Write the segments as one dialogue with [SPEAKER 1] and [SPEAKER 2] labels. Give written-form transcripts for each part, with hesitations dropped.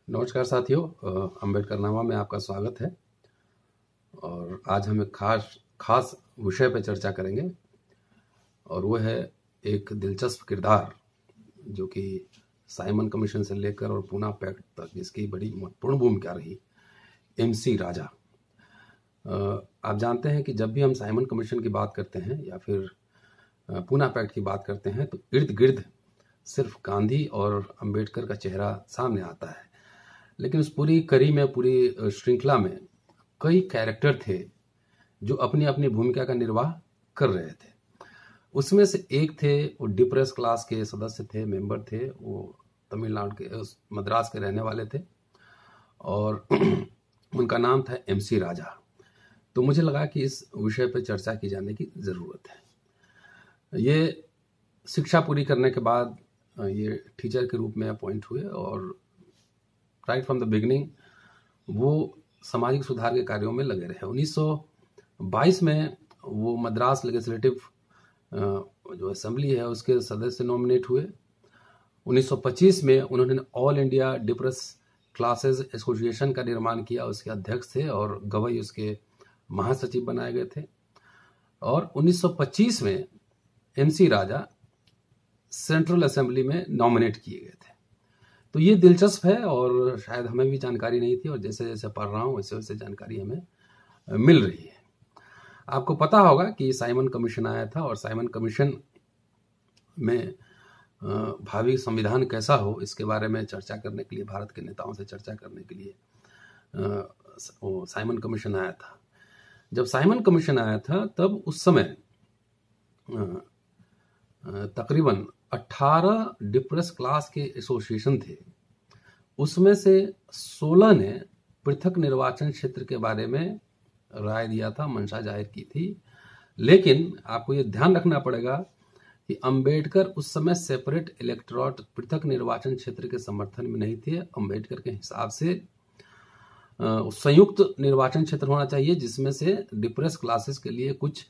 [SPEAKER 1] नमस्कार साथियों, अम्बेडकरनामा में आपका स्वागत है। और आज हम एक खास विषय पर चर्चा करेंगे और वो है एक दिलचस्प किरदार जो कि साइमन कमीशन से लेकर और पूना पैक्ट तक जिसकी बड़ी महत्वपूर्ण भूमिका रही, एमसी राजा। आप जानते हैं कि जब भी हम साइमन कमीशन की बात करते हैं या फिर पूना पैक्ट की बात करते हैं तो इर्द गिर्द सिर्फ गांधी और अंबेडकर का चेहरा सामने आता है, लेकिन उस पूरी कड़ी में, पूरी श्रृंखला में कई कैरेक्टर थे जो अपनी अपनी भूमिका का निर्वाह कर रहे थे। उसमें से एक थे, वो डिप्रेस क्लास के सदस्य थे, मेंबर थे। वो तमिलनाडु के, मद्रास के रहने वाले थे और उनका नाम था एमसी राजा। तो मुझे लगा कि इस विषय पर चर्चा की जाने की ज़रूरत है। ये शिक्षा पूरी करने के बाद ये टीचर के रूप में अपॉइंट हुए और राइट फ्रॉम द बिगिनिंग वो सामाजिक सुधार के कार्यों में लगे रहे। 1922 में वो मद्रास लेजिस्लेटिव जो असेंबली है उसके सदस्य नॉमिनेट हुए। 1925 में उन्होंने all India depress classes association का निर्माण किया, उसके अध्यक्ष थे और गवई उसके महासचिव बनाए गए थे। और 1925 में एमसी राजा सेंट्रल असेंबली में नॉमिनेट किए गए थे। तो ये दिलचस्प है और शायद हमें भी जानकारी नहीं थी और जैसे जैसे पढ़ रहा हूँ वैसे वैसे जानकारी हमें मिल रही है। आपको पता होगा कि साइमन कमीशन आया था और साइमन कमीशन में भावी संविधान कैसा हो इसके बारे में चर्चा करने के लिए, भारत के नेताओं से चर्चा करने के लिए वो साइमन कमीशन आया था। जब साइमन कमीशन आया था तब उस समय तकरीबन 18 डिप्रेस क्लास के एसोसिएशन थे। उसमें से 16 ने पृथक निर्वाचन क्षेत्र के बारे में राय दिया था, मंशा जाहिर की थी। लेकिन आपको ये ध्यान रखना पड़ेगा कि अंबेडकर उस समय सेपरेट इलेक्टोरेट, पृथक निर्वाचन क्षेत्र के समर्थन में नहीं थे। अंबेडकर के हिसाब से संयुक्त निर्वाचन क्षेत्र होना चाहिए जिसमें से डिप्रेस क्लासेस के लिए कुछ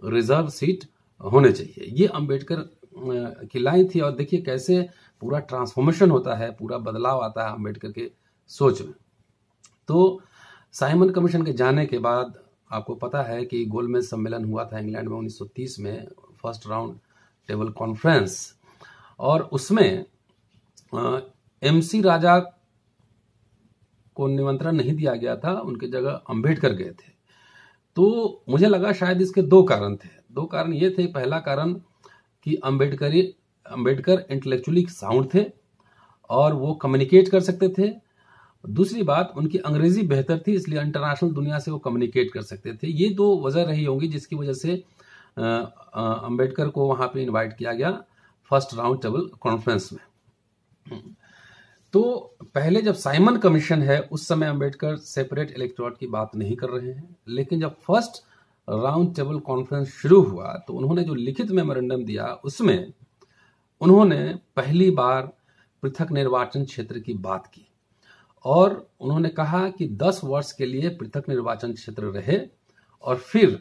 [SPEAKER 1] रिजर्व सीट होने चाहिए। ये अंबेडकर की लाइन थी। और देखिए कैसे पूरा ट्रांसफॉर्मेशन होता है, पूरा बदलाव आता है अंबेडकर के सोच में। तो साइमन कमीशन के जाने के बाद आपको पता है कि गोलमेज सम्मेलन हुआ था इंग्लैंड में 1930 में, फर्स्ट राउंड टेबल कॉन्फ्रेंस। और उसमें एमसी राजा को निमंत्रण नहीं दिया गया था, उनकी जगह अंबेडकर गए थे। तो मुझे लगा शायद इसके दो कारण थे। दो कारण ये थे, पहला कारण कि अंबेडकर इंटेलेक्चुअली साउंड थे और वो कम्युनिकेट कर सकते थे। दूसरी बात, उनकी अंग्रेजी बेहतर थी, इसलिए इंटरनेशनल दुनिया से वो कम्युनिकेट कर सकते थे। ये दो वजह रही होंगी जिसकी वजह से अंबेडकर को वहां पे इनवाइट किया गया फर्स्ट राउंड टेबल कॉन्फ्रेंस में। तो पहले जब साइमन कमीशन है उस समय अंबेडकर सेपरेट इलेक्टोरेट की बात नहीं कर रहे हैं, लेकिन जब फर्स्ट राउंड टेबल कॉन्फ्रेंस शुरू हुआ तो उन्होंने जो लिखित मेमोरेंडम दिया उसमें उन्होंने पहली बार पृथक निर्वाचन क्षेत्र की बात की और उन्होंने कहा कि 10 वर्ष के लिए पृथक निर्वाचन क्षेत्र रहे और फिर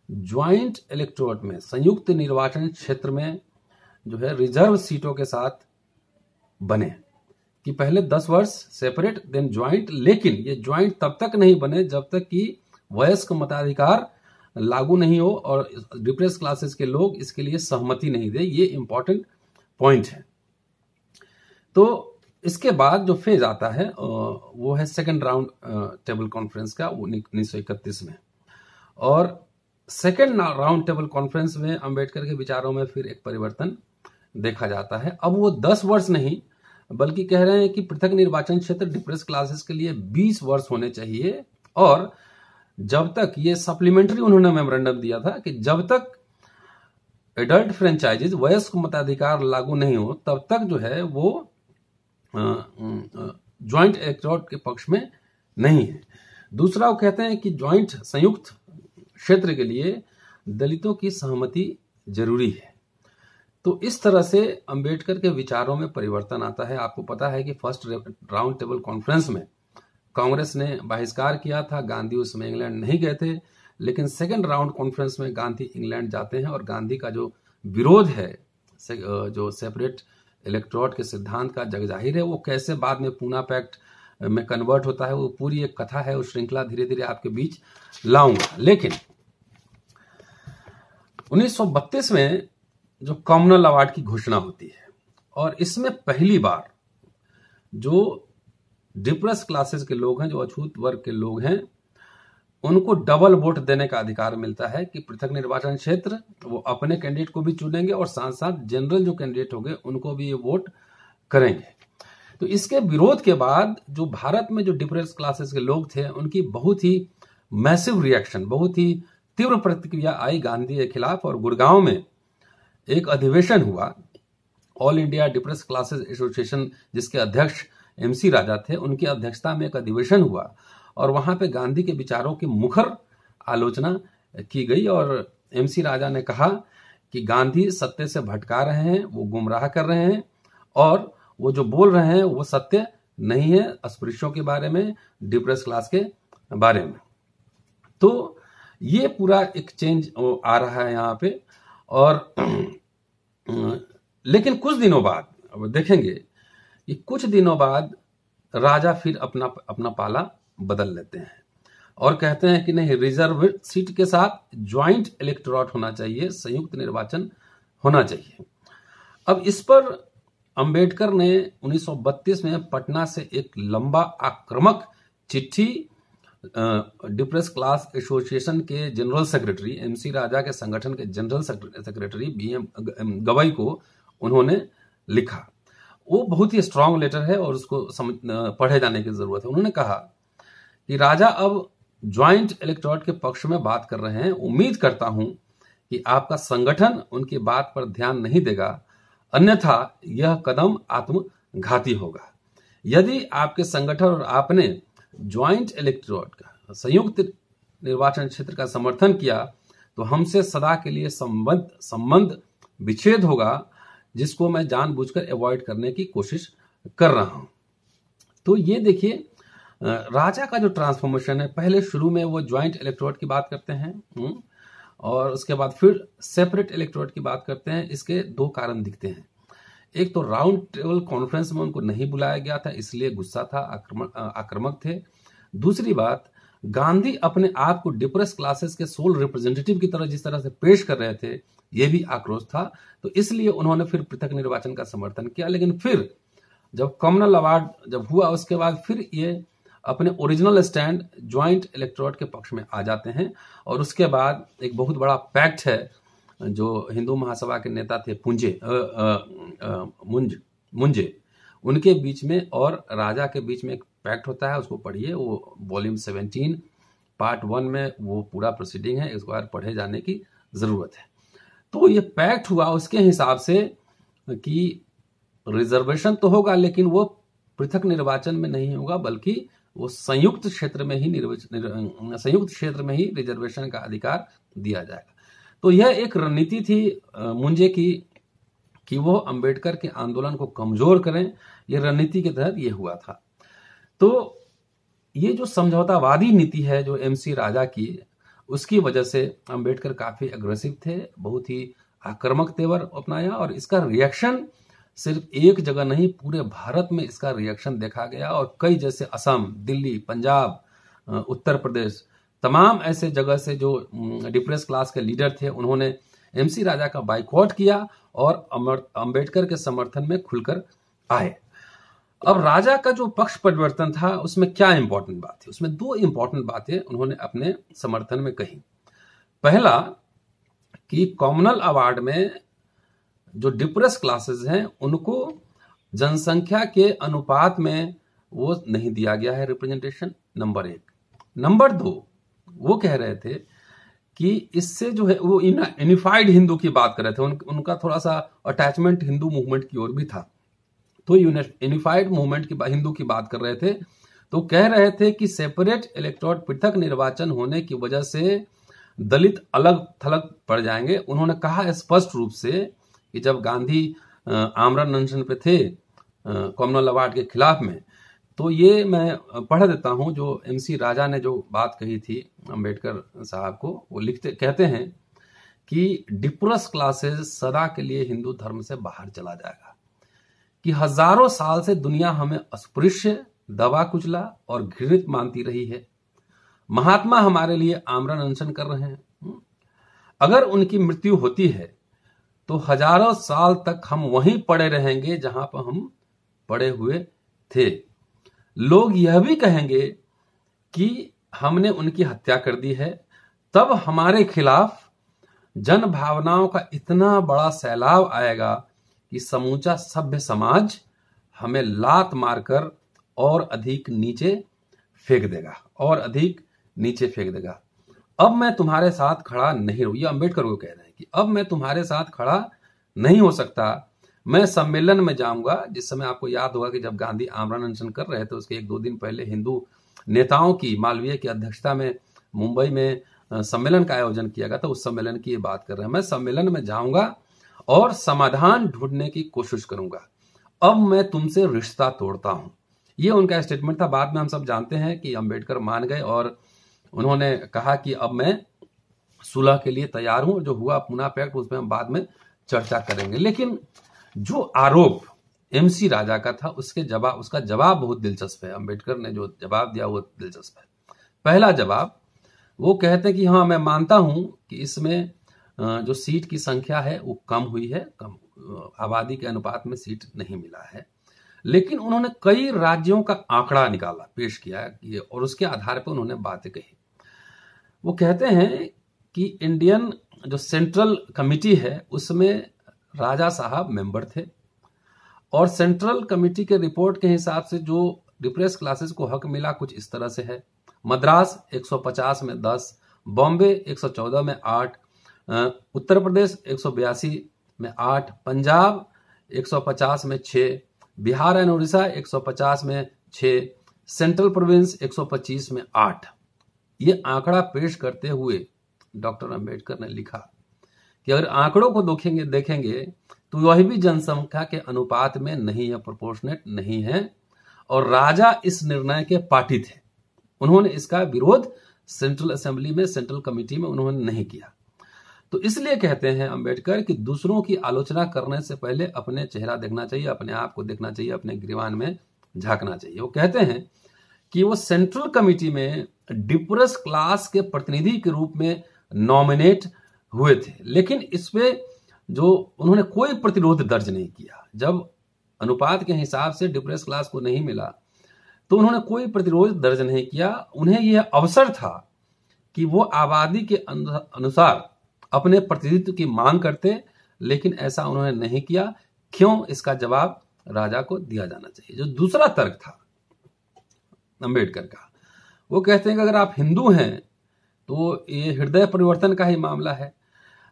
[SPEAKER 1] ज्वाइंट इलेक्टोरेट में, संयुक्त निर्वाचन क्षेत्र में जो है रिजर्व सीटों के साथ बने। कि पहले 10 वर्ष सेपरेट देन ज्वाइंट, लेकिन ये ज्वाइंट तब तक नहीं बने जब तक कि वयस्क मताधिकार लागू नहीं हो और डिप्रेस क्लासेस के लोग इसके लिए सहमति नहीं दे। ये इंपॉर्टेंट पॉइंट है। तो इसके बाद जो फेज आता है वो है सेकंड राउंड टेबल कॉन्फ्रेंस का, 1931 में। और सेकंड राउंड टेबल कॉन्फ्रेंस में अंबेडकर के विचारों में फिर एक परिवर्तन देखा जाता है। अब वो 10 वर्ष नहीं बल्कि कह रहे हैं कि पृथक निर्वाचन क्षेत्र डिप्रेस क्लासेस के लिए 20 वर्ष होने चाहिए। और जब तक, ये सप्लीमेंट्री उन्होंने मेमोरेंडम दिया था कि जब तक एडल्ट फ्रेंचाइजेज, वयस्क मताधिकार लागू नहीं हो तब तक जो है वो ज्वाइंट इलेक्टोरेट के पक्ष में नहीं है। दूसरा वो कहते हैं कि ज्वाइंट, संयुक्त क्षेत्र के लिए दलितों की सहमति जरूरी है। तो इस तरह से अंबेडकर के विचारों में परिवर्तन आता है। आपको पता है कि फर्स्ट राउंड टेबल कॉन्फ्रेंस में कांग्रेस ने बहिष्कार किया था, गांधी उसमें इंग्लैंड नहीं गए थे। लेकिन सेकंड राउंड कॉन्फ्रेंस में गांधी इंग्लैंड जाते हैं और गांधी का जो विरोध है जो सेपरेट इलेक्ट्रोड के सिद्धांत का जगजाहिर है। वो कैसे बाद में पूना पैक्ट में कन्वर्ट होता है, वो पूरी एक कथा है, उस श्रृंखला धीरे धीरे आपके बीच लाऊंगा। लेकिन 1932 में जो कॉमनवेल्थ अवार्ड की घोषणा होती है, और इसमें पहली बार जो डिप्रेस क्लासेस के लोग हैं, जो अछूत वर्ग के लोग हैं, उनको डबल वोट देने का अधिकार मिलता है कि पृथक निर्वाचन क्षेत्र वो अपने कैंडिडेट को भी चुनेंगे और साथ साथ जनरल जो कैंडिडेट होंगे उनको भी ये वोट करेंगे। तो इसके विरोध के बाद जो भारत में जो डिप्रेस क्लासेस के लोग थे, उनकी बहुत ही मैसिव रिएक्शन, बहुत ही तीव्र प्रतिक्रिया आई गांधी के खिलाफ। और गुड़गांव में एक अधिवेशन हुआ, all India depress classes association, जिसके अध्यक्ष MC राजा थे, उनकी अध्यक्षता में एक अधिवेशन हुआ और वहां पे गांधी के विचारों की मुखर आलोचना की गई। और MC राजा ने कहा कि गांधी सत्य से भटका रहे हैं, वो गुमराह कर रहे हैं और वो जो बोल रहे हैं वो सत्य नहीं है अस्पृश्यों के बारे में, डिप्रेस क्लास के बारे में। तो ये पूरा एक चेंज आ रहा है यहाँ पे। और लेकिन कुछ दिनों बाद अब देखेंगे कि कुछ दिनों बाद राजा फिर अपना पाला बदल लेते हैं और कहते हैं कि नहीं, रिजर्व सीट के साथ ज्वाइंट इलेक्टोरेट होना चाहिए, संयुक्त निर्वाचन होना चाहिए। अब इस पर अंबेडकर ने 1932 में पटना से एक लंबा आक्रामक चिट्ठी डिप्रेस क्लास एसोसिएशन के जनरल सेक्रेटरी, MC राजा के संगठन के जनरल सेक्रेटरी BM गवई को उन्होंने लिखा। वो बहुत ही स्ट्रांग लेटर है और उसको पढ़े जाने की जरूरत है। उन्होंने कहा कि राजा अब ज्वाइंट इलेक्टोरेट के पक्ष में बात कर रहे हैं। उम्मीद करता हूं कि आपका संगठन उनकी बात पर ध्यान नहीं देगा, अन्यथा यह कदम आत्मघाती होगा। यदि आपके संगठन और आपने ज्वाइंट इलेक्टोरेट का, संयुक्त निर्वाचन क्षेत्र का समर्थन किया तो हमसे सदा के लिए संबंध विच्छेद होगा, जिसको मैं जानबूझकर अवॉइड करने की कोशिश कर रहा हूं। तो ये देखिए राजा का जो ट्रांसफॉर्मेशन है, पहले शुरू में वो ज्वाइंट इलेक्टोरेट की बात करते हैं और उसके बाद फिर सेपरेट इलेक्टोरेट की बात करते हैं। इसके दो कारण दिखते हैं। एक तो राउंड टेबल कॉन्फ्रेंस में उनको नहीं बुलाया गया था, इसलिए गुस्सा था, आक्रामक थे। दूसरी बात, गांधी अपने आप को डिप्रेस क्लासेस के सोल रिप्रेजेंटेटिव की तरह जिस तरह से पेश कर रहे थे, यह भी आक्रोश था। तो इसलिए उन्होंने फिर पृथक निर्वाचन का समर्थन किया। लेकिन फिर जब कॉमनवेल्थ अवार्ड जब हुआ, उसके बाद फिर ये अपने ओरिजिनल स्टैंड ज्वाइंट इलेक्टोरेट के पक्ष में आ जाते हैं। और उसके बाद एक बहुत बड़ा पैक्ट है, जो हिंदू महासभा के नेता थे मुंजे, उनके बीच में और राजा के बीच में एक पैक्ट होता है। उसको पढ़िए, वो वॉल्यूम 17 पार्ट 1 में वो पूरा प्रोसीडिंग है, इस बार पढ़े जाने की जरूरत है। तो ये पैक्ट हुआ उसके हिसाब से कि रिजर्वेशन तो होगा, लेकिन वो पृथक निर्वाचन में नहीं होगा, बल्कि वो संयुक्त क्षेत्र में ही रिजर्वेशन का अधिकार दिया जाएगा। तो यह एक रणनीति थी मुंजे की कि वो अंबेडकर के आंदोलन को कमजोर करें। ये रणनीति के तहत ये हुआ था। तो ये जो समझौतावादी नीति है जो MC राजा की, उसकी वजह से अंबेडकर काफी अग्रेसिव थे, बहुत ही आक्रामक तेवर अपनाया। और इसका रिएक्शन सिर्फ एक जगह नहीं, पूरे भारत में इसका रिएक्शन देखा गया। और कई, जैसे असम, दिल्ली, पंजाब, उत्तर प्रदेश, तमाम ऐसे जगह से जो डिप्रेस क्लास के लीडर थे, उन्होंने MC राजा का बाइकआउट किया और अंबेडकर के समर्थन में खुलकर आए। अब राजा का जो पक्ष परिवर्तन था, उसमें क्या इंपॉर्टेंट बात थी? उसमें दो इंपॉर्टेंट बातें उन्होंने अपने समर्थन में कही। पहला कि कॉमनवेल्थ अवार्ड में जो डिप्रेस क्लासेस हैं, उनको जनसंख्या के अनुपात में वो नहीं दिया गया है रिप्रेजेंटेशन, नंबर 1। नंबर 2, वो कह रहे थे कि इससे जो है वो यूनिफाइड हिंदू की बात कर रहे थे। उनका थोड़ा सा अटैचमेंट हिंदू मूवमेंट की ओर भी था। तो यूनिफाइड मूवमेंट की हिंदू की बात कर रहे थे। तो कह रहे थे कि सेपरेट इलेक्टोरेट, पृथक निर्वाचन होने की वजह से दलित अलग थलग पड़ जाएंगे। उन्होंने कहा स्पष्ट रूप से कि जब गांधी आमरण अनशन पे थे कॉमनवेल्थ अवार्ड के खिलाफ में, तो ये मैं पढ़ देता हूं जो MC राजा ने जो बात कही थी अंबेडकर साहब को। वो कहते हैं कि डिप्रेस क्लासेस सदा के लिए हिंदू धर्म से बाहर चला जाएगा। कि हजारों साल से दुनिया हमें अस्पृश्य, दबा कुचला और घृणित मानती रही है। महात्मा हमारे लिए आमरण अनशन कर रहे हैं। अगर उनकी मृत्यु होती है तो हजारों साल तक हम वहीं पड़े रहेंगे जहां पर हम पड़े हुए थे। लोग यह भी कहेंगे कि हमने उनकी हत्या कर दी है। तब हमारे खिलाफ जन भावनाओं का इतना बड़ा सैलाब आएगा कि समूचा सभ्य समाज हमें लात मारकर और अधिक नीचे फेंक देगा। अब मैं तुम्हारे साथ खड़ा नहीं हूं, ये अंबेडकर को कह रहे हैं कि अब मैं तुम्हारे साथ खड़ा नहीं हो सकता। मैं सम्मेलन में जाऊंगा। जिस समय आपको याद होगा कि जब गांधी आमरण अनशन कर रहे थे उसके 1-2 दिन पहले हिंदू नेताओं की, मालवीय की अध्यक्षता में मुंबई में सम्मेलन का आयोजन किया गया था। उस सम्मेलन की ये बात कर रहे हैं। मैं सम्मेलन में जाऊंगा और समाधान ढूंढने की कोशिश करूंगा। अब मैं तुमसे रिश्ता तोड़ता हूं। ये उनका स्टेटमेंट था। बाद में हम सब जानते हैं कि अंबेडकर मान गए और उन्होंने कहा कि अब मैं सुलह के लिए तैयार हूं। जो हुआ पूना पैक्ट, उसमें हम बाद में चर्चा करेंगे। लेकिन जो आरोप एमसी राजा का था उसका जवाब बहुत दिलचस्प है। अंबेडकर ने जो जवाब दिया वो दिलचस्प है। पहला जवाब, वो कहते हैं कि हाँ, मैं मानता हूं कि इसमें जो सीट की संख्या है वो कम हुई है, कम आबादी के अनुपात में सीट नहीं मिला है। लेकिन उन्होंने कई राज्यों का आंकड़ा निकाला, पेश किया और उसके आधार पर उन्होंने बातें कही। वो कहते हैं कि इंडियन जो सेंट्रल कमिटी है उसमें राजा साहब मेंबर थे और सेंट्रल कमिटी के रिपोर्ट के हिसाब से जो डिप्रेस क्लासेस को हक मिला कुछ इस तरह से है। मद्रास 150 में 10, बॉम्बे 114 में 8, उत्तर प्रदेश 182 में 8, पंजाब 150 में 6, बिहार एंड उड़ीसा 150 में 6, सेंट्रल प्रोविंस 125 में 8। ये आंकड़ा पेश करते हुए डॉक्टर अंबेडकर ने लिखा कि अगर आंकड़ों को देखेंगे तो वह भी जनसंख्या के अनुपात में नहीं है, प्रोपोर्शनेट नहीं है। और राजा इस निर्णय के पार्टी थे। उन्होंने इसका विरोध सेंट्रल असेंबली में, सेंट्रल कमिटी में उन्होंने नहीं किया। तो इसलिए कहते हैं अंबेडकर कि दूसरों की आलोचना करने से पहले अपने चेहरा देखना चाहिए, अपने आप को देखना चाहिए, अपने गिरवान में झांकना चाहिए। वो कहते हैं कि वो सेंट्रल कमिटी में डिप्रेस क्लास के प्रतिनिधि के रूप में नॉमिनेट हुए थे, लेकिन इसमें जो उन्होंने कोई प्रतिरोध दर्ज नहीं किया। जब अनुपात के हिसाब से डिप्रेस क्लास को नहीं मिला तो उन्होंने कोई प्रतिरोध दर्ज नहीं किया। उन्हें यह अवसर था कि वो आबादी के अनुसार अपने प्रतिनिधित्व की मांग करते, लेकिन ऐसा उन्होंने नहीं किया। क्यों? इसका जवाब राजा को दिया जाना चाहिए। जो दूसरा तर्क था अंबेडकर का, वो कहते हैं कि अगर आप हिंदू हैं तो ये हृदय परिवर्तन का ही मामला है।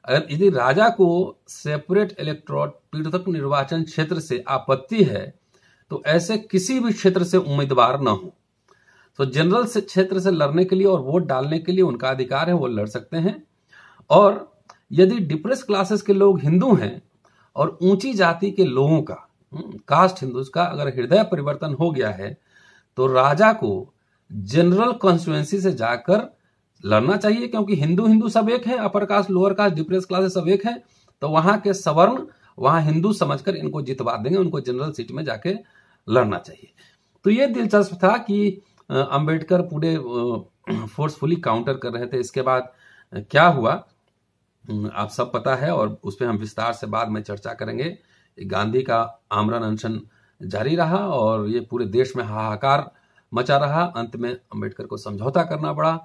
[SPEAKER 1] अगर यदि राजा को सेपरेट इलेक्टोरेट, पृथक निर्वाचन क्षेत्र से आपत्ति है तो ऐसे किसी भी क्षेत्र से उम्मीदवार न हो। तो जनरल से क्षेत्र से लड़ने के लिए और वोट डालने के लिए उनका अधिकार है, वो लड़ सकते हैं। और यदि डिप्रेस क्लासेस के लोग हिंदू हैं और ऊंची जाति के लोगों का, कास्ट हिंदूज का अगर हृदय परिवर्तन हो गया है तो राजा को जनरल कॉन्स्टिट्यूएंसी से जाकर लड़ना चाहिए, क्योंकि हिंदू सब एक है, upper caste, lower caste, depress classes सब एक है। तो वहां के सवर्ण वहां हिंदू समझकर इनको जितवा देंगे, उनको जनरल सीट में जाके लड़ना चाहिए। तो ये दिलचस्प था कि अंबेडकर पूरे फोर्सफुली काउंटर कर रहे थे। इसके बाद क्या हुआ आप सब पता है और उस पर हम विस्तार से बाद में चर्चा करेंगे। गांधी का आमरण अनशन जारी रहा और ये पूरे देश में हाहाकार मचा रहा। अंत में अंबेडकर को समझौता करना पड़ा।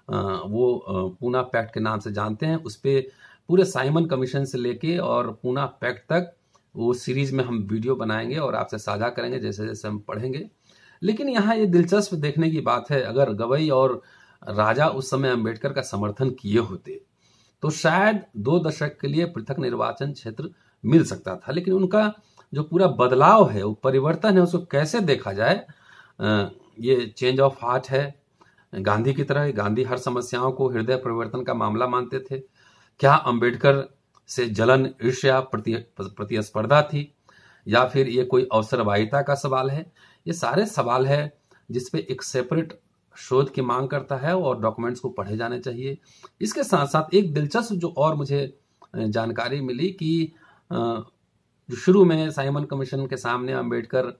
[SPEAKER 1] वो पूना पैक्ट के नाम से जानते हैं। उस पर पूरे साइमन कमीशन से लेके और पूना पैक्ट तक वो सीरीज में हम वीडियो बनाएंगे और आपसे साझा करेंगे जैसे जैसे हम पढ़ेंगे। लेकिन यहाँ ये दिलचस्प देखने की बात है, अगर गवई और राजा उस समय अंबेडकर का समर्थन किए होते तो शायद 2 दशक के लिए पृथक निर्वाचन क्षेत्र मिल सकता था। लेकिन उनका जो पूरा बदलाव है, वो परिवर्तन है, उसको कैसे देखा जाए, ये चेंज ऑफ हार्ट है। गांधी की तरह गांधी हर समस्याओं को हृदय परिवर्तन का मामला मानते थे। क्या अंबेडकर से जलन, ईर्ष्या, प्रतिस्पर्धा थी, या फिर ये कोई अवसरवाहिता का सवाल है? ये सारे सवाल है जिसपे एक सेपरेट शोध की मांग करता है और डॉक्यूमेंट्स को पढ़े जाने चाहिए। इसके साथ साथ एक दिलचस्प जो और मुझे जानकारी मिली कि जो शुरू में साइमन कमीशन के सामने अंबेडकर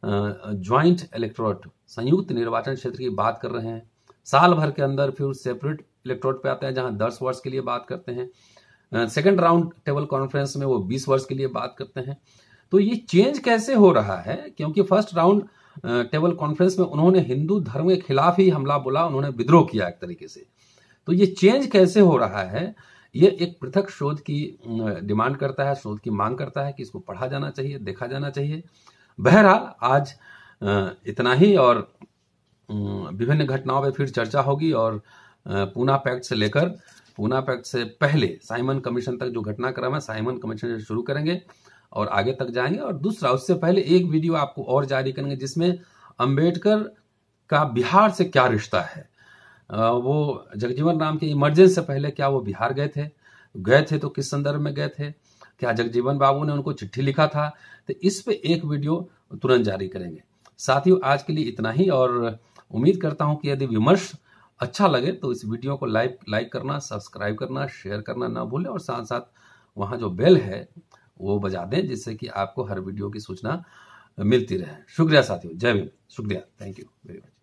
[SPEAKER 1] ज्वाइंट इलेक्टोरेट संयुक्त निर्वाचन क्षेत्र की बात कर रहे हैं, साल भर के अंदर फिर सेपरेट इलेक्टोरेट पे आते हैं जहां 10 वर्ष के लिए बात करते हैं, सेकंड राउंड टेबल कॉन्फ्रेंस में वो 20 वर्ष के लिए बात करते हैं। तो ये चेंज कैसे हो रहा है, क्योंकि फर्स्ट राउंड टेबल कॉन्फ्रेंस में उन्होंने हिंदू धर्म के खिलाफ ही हमला बोला, उन्होंने विद्रोह किया एक तरीके से। तो ये चेंज कैसे हो रहा है, ये एक पृथक शोध की डिमांड करता है, शोध की मांग करता है कि इसको पढ़ा जाना चाहिए, देखा जाना चाहिए। बहरहाल आज इतना ही, और विभिन्न घटनाओं पे फिर चर्चा होगी, और पूना पैक्ट से लेकर पूना पैक्ट से पहले साइमन कमीशन तक जो घटनाक्रम है साइमन कमीशन से शुरू करेंगे और आगे तक जाएंगे। और दूसरा, उससे पहले एक वीडियो आपको और जारी करेंगे जिसमें अंबेडकर का बिहार से क्या रिश्ता है। वो जगजीवन राम के इमरजेंसी से पहले क्या वो बिहार गए थे तो किस संदर्भ में गए थे, क्या जगजीवन बाबू ने उनको चिट्ठी लिखा था, तो इस पे एक वीडियो तुरंत जारी करेंगे। साथियों, आज के लिए इतना ही, और उम्मीद करता हूं कि यदि विमर्श अच्छा लगे तो इस वीडियो को लाइक करना, सब्सक्राइब करना, शेयर करना ना भूलें, और साथ साथ वहां जो बेल है वो बजा दें, जिससे कि आपको हर वीडियो की सूचना मिलती रहे। शुक्रिया साथियों, जय भीम, शुक्रिया, थैंक यू वेरी मच।